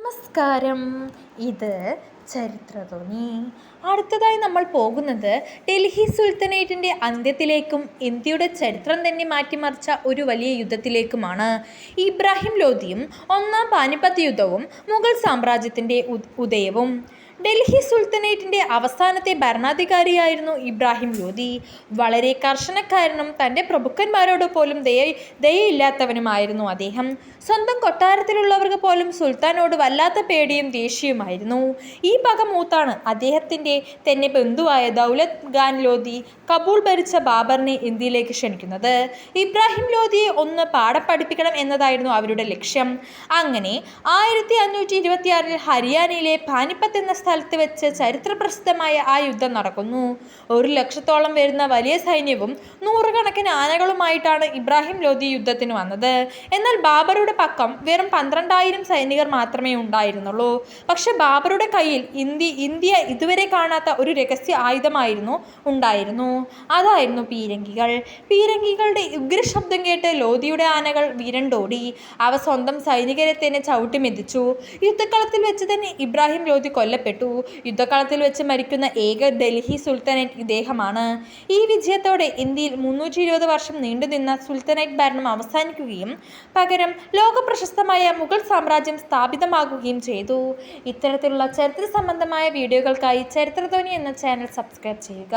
നമസ്കാരം. ഇത് ചരിത്രധ്വനി. അടുത്തതായി നമ്മൾ പോകുന്നത് ഡൽഹി സുൽത്താനേറ്റിൻ്റെ അന്ത്യത്തിലേക്കും ഇന്ത്യയുടെ ചരിത്രം തന്നെ മാറ്റിമറിച്ച ഒരു വലിയ യുദ്ധത്തിലേക്കുമാണ്. ഇബ്രാഹിം ലോധിയും ഒന്നാം പാനിപ്പത്ത് യുദ്ധവും മുഗൾ സാമ്രാജ്യത്തിൻ്റെ ഉദയവും. ഡൽഹി സുൽത്താനേറ്റിൻ്റെ അവസാനത്തെ ഭരണാധികാരിയായിരുന്നു ഇബ്രാഹിം ലോധി. വളരെ കർശനക്കാരനും തൻ്റെ പ്രഭുക്കന്മാരോട് പോലും ദയയില്ലാത്തവനുമായിരുന്നു അദ്ദേഹം. സ്വന്തം കൊട്ടാരത്തിലുള്ളവർക്ക് പോലും സുൽത്താനോട് വല്ലാത്ത പേടിയും ദേഷ്യവുമായിരുന്നു. ഈ പക മൂത്താണ് അദ്ദേഹത്തിൻ്റെ തന്നെ ബന്ധുവായ ദൗലത് ഖാൻ ലോധി കബൂൾ ഭരിച്ച ബാബറിനെ ഇന്ത്യയിലേക്ക് ക്ഷണിക്കുന്നത്. ഇബ്രാഹിം ലോധിയെ ഒന്ന് പാഠം എന്നതായിരുന്നു അവരുടെ ലക്ഷ്യം. അങ്ങനെ 1526 ഹരിയാനയിലെ പാനിപ്പത്ത് എന്ന സ്ഥലത്ത് വെച്ച് ചരിത്രപ്രസിദ്ധമായ ആ യുദ്ധം നടക്കുന്നു. 100,000-ഓളം വരുന്ന വലിയ സൈന്യവും 100 കണക്കിന് ആനകളുമായിട്ടാണ് ഇബ്രാഹിം ലോധി യുദ്ധത്തിന് വന്നത്. എന്നാൽ ബാബറുടെ പക്കം വെറും 12,000 സൈനികർ മാത്രമേ ഉണ്ടായിരുന്നുള്ളൂ. പക്ഷെ ബാബറുടെ കയ്യിൽ ഇന്ത്യ ഇതുവരെ കാണാത്ത ഒരു രഹസ്യ ആയുധമായിരുന്നു ഉണ്ടായിരുന്നു. അതായിരുന്നു പീരങ്കികൾ. പീരങ്കികളുടെ ഉഗ്രശബ്ദം കേട്ട് ലോധിയുടെ ആനകൾ വിരണ്ടോടി. അവ സ്വന്തം സൈനികരെ തന്നെ ചവിട്ടിമെതിച്ചു. യുദ്ധക്കളത്തിൽ വെച്ച് തന്നെ ഇബ്രാഹിം ലോധി കൊല്ലപ്പെട്ടു. യുദ്ധക്കളത്തിൽ വെച്ച് മരിക്കുന്ന ഏക ഡൽഹി സുൽത്താനേറ്റ് ഇദ്ദേഹമാണ്. ഈ വിജയത്തോടെ ഇന്ത്യയിൽ 320 വർഷം നീണ്ടുനിന്ന സുൽത്താനേറ്റ് ഭരണം അവസാനിക്കുകയും പകരം ലോകപ്രശസ്തമായ മുഗൾ സാമ്രാജ്യം സ്ഥാപിതമാകുകയും ചെയ്തു. ഇത്തരത്തിലുള്ള ചരിത്ര സംബന്ധമായ വീഡിയോകൾക്കായി ചരിത്രധ്വനി എന്ന ചാനൽ സബ്സ്ക്രൈബ് ചെയ്യുക.